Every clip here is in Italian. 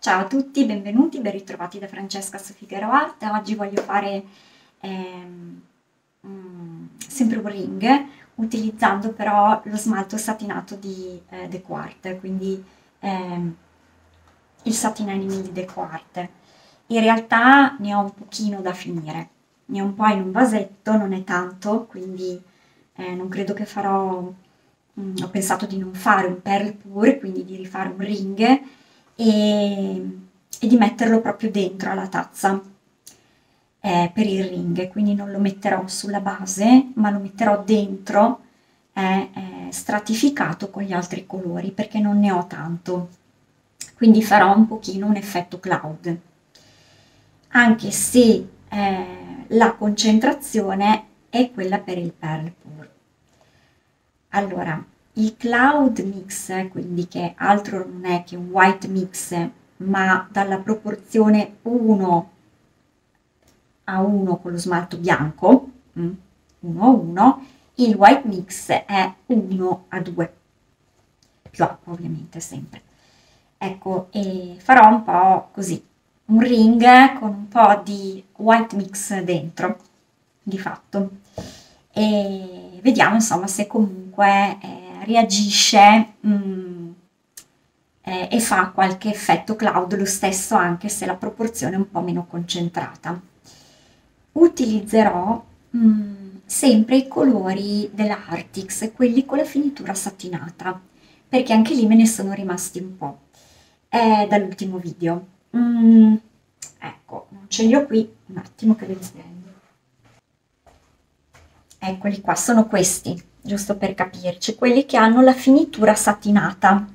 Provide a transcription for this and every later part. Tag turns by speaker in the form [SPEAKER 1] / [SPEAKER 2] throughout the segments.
[SPEAKER 1] Ciao a tutti, benvenuti, ben ritrovati da Francesca su Figaro Art. Oggi voglio fare sempre un ring utilizzando però lo smalto satinato di DecoArt, quindi ehm, il Satin Animal di DecoArt. In realtà ne ho un pochino da finire, ne ho un po' in un vasetto, non è tanto, quindi non credo che farò. Ho pensato di non fare un pearl pour, quindi di rifare un ring e di metterlo proprio dentro alla tazza per il ring, quindi non lo metterò sulla base, ma lo metterò dentro stratificato con gli altri colori perché non ne ho tanto, quindi farò un pochino un effetto cloud, anche se la concentrazione è quella per il pearl pour. Allora, il cloud mix, quindi che altro non è che un white mix, ma dalla proporzione 1 a 1 con lo smalto bianco, 1 a 1, il white mix è 1 a 2, più acqua ovviamente sempre. Ecco, e farò un po' così, un ring con un po' di white mix dentro, di fatto. E vediamo insomma se comunque reagisce e fa qualche effetto cloud lo stesso anche se la proporzione è un po' meno concentrata. Utilizzerò sempre i colori della Artix, quelli con la finitura satinata, perché anche lì me ne sono rimasti un po' dall'ultimo video. Ecco, non ce li ho qui, un attimo che ve li prendo. Eccoli qua, sono questi, giusto per capirci, quelli che hanno la finitura satinata,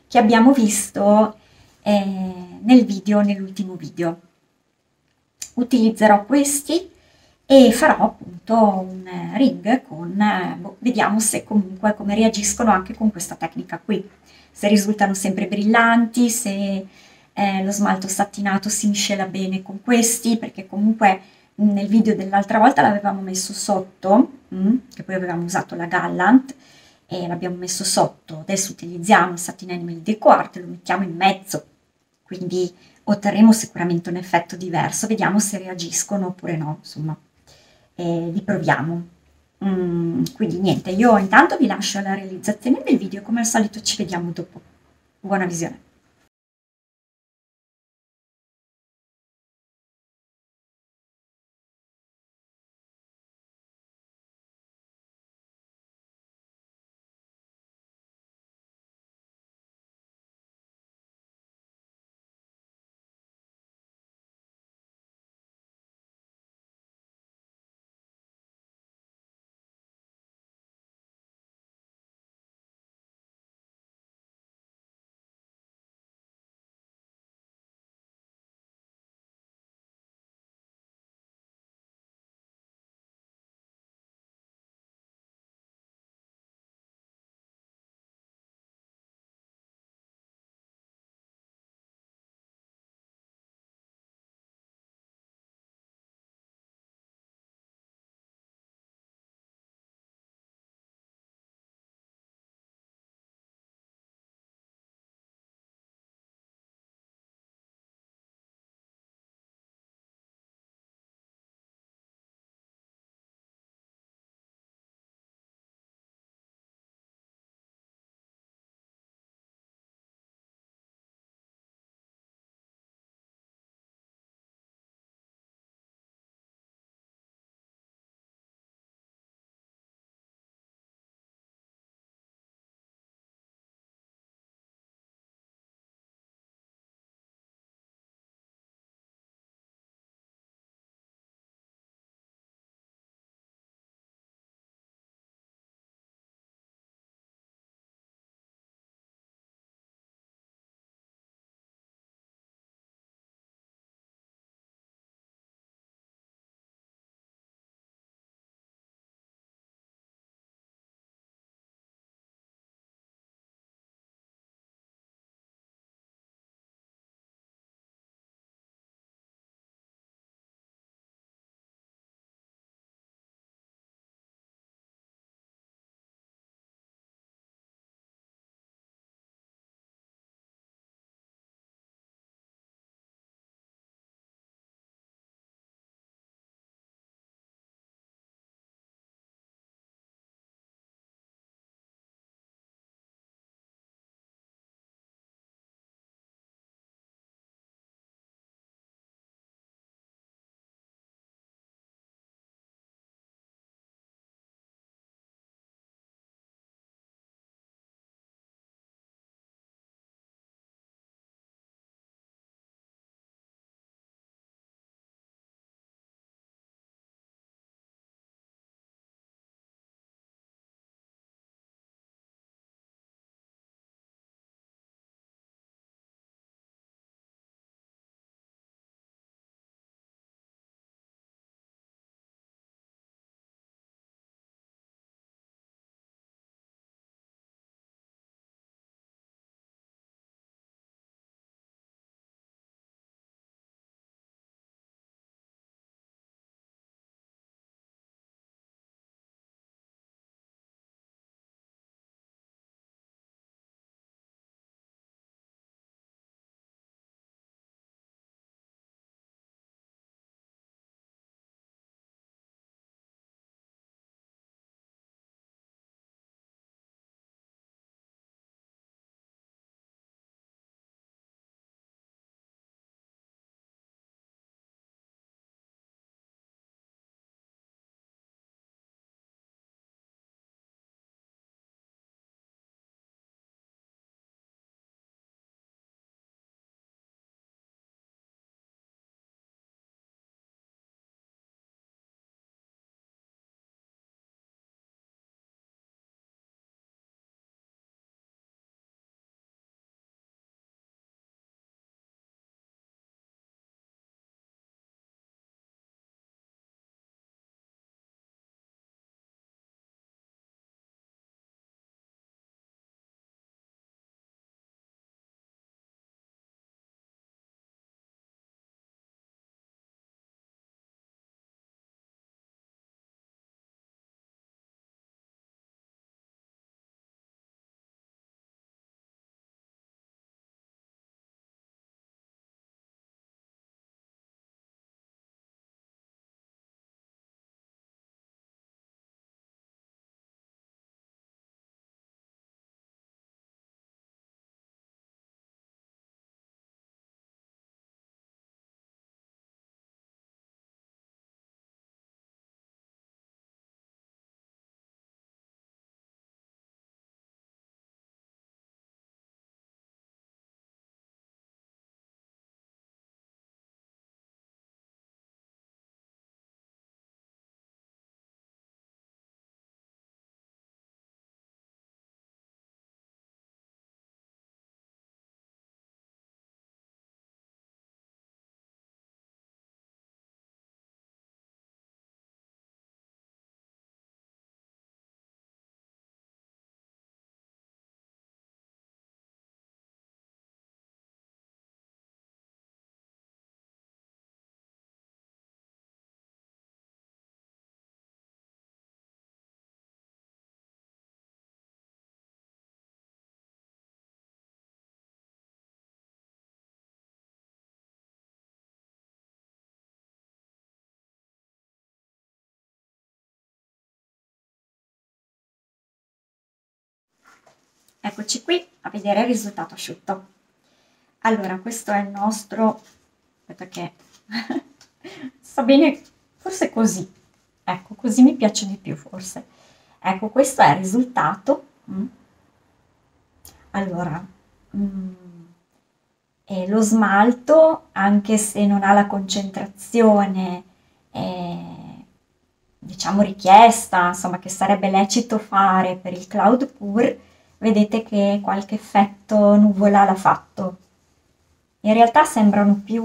[SPEAKER 1] che abbiamo visto nell'ultimo video. Utilizzerò questi e farò appunto un ring con, vediamo se comunque come reagiscono anche con questa tecnica qui, se risultano sempre brillanti, se lo smalto satinato si miscela bene con questi, perché comunque nel video dell'altra volta l'avevamo messo sotto, che poi avevamo usato la Gallant, e l'abbiamo messo sotto, adesso utilizziamo il Satin Animal Deco Art e lo mettiamo in mezzo, quindi otterremo sicuramente un effetto diverso, vediamo se reagiscono oppure no, insomma, li proviamo. Quindi niente, io intanto vi lascio alla realizzazione del video, come al solito ci vediamo dopo. Buona visione. Eccoci qui a vedere il risultato asciutto. Allora, questo è il nostro, aspetta che sta bene, forse così, ecco, così mi piace di più forse. Ecco, questo è il risultato. Allora, mm, lo smalto, anche se non ha la concentrazione, diciamo richiesta, insomma, che sarebbe lecito fare per il Cloud Pur, vedete che qualche effetto nuvola l'ha fatto. In realtà sembrano più,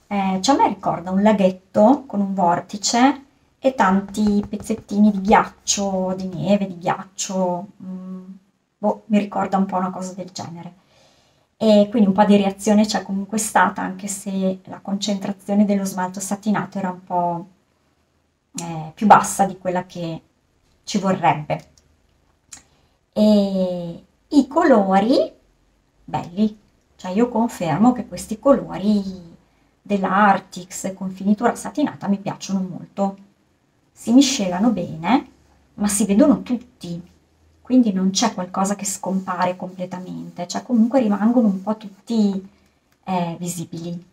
[SPEAKER 1] cioè a me ricorda un laghetto con un vortice e tanti pezzettini di ghiaccio, di neve, di ghiaccio, boh, mi ricorda un po' una cosa del genere. E quindi un po' di reazione c'è comunque stata, anche se la concentrazione dello smalto satinato era un po' più bassa di quella che ci vorrebbe. E i colori, belli, cioè io confermo che questi colori della Artix con finitura satinata mi piacciono molto. Si miscelano bene, ma si vedono tutti, quindi non c'è qualcosa che scompare completamente, cioè comunque rimangono un po' tutti visibili.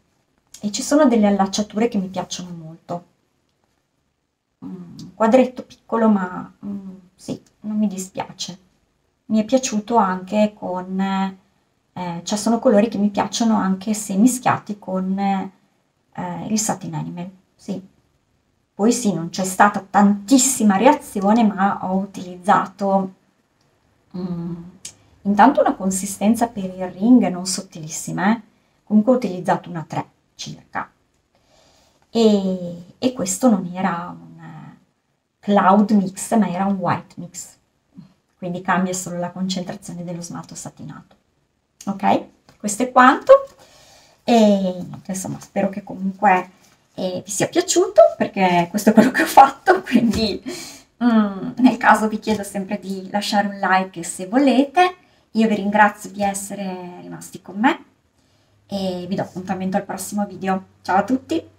[SPEAKER 1] E ci sono delle allacciature che mi piacciono molto. Quadretto piccolo, ma sì, non mi dispiace. Mi è piaciuto anche con, cioè sono colori che mi piacciono anche se mischiati con il satin animal, sì. Poi sì, non c'è stata tantissima reazione, ma ho utilizzato mm, intanto una consistenza per il ring non sottilissima, comunque ho utilizzato una 3 circa. E questo non era un cloud mix, ma era un white mix, quindi cambia solo la concentrazione dello smalto satinato. Ok? Questo è quanto. E insomma, spero che comunque vi sia piaciuto, perché questo è quello che ho fatto, quindi nel caso vi chiedo sempre di lasciare un like se volete. Io vi ringrazio di essere rimasti con me e vi do appuntamento al prossimo video. Ciao a tutti!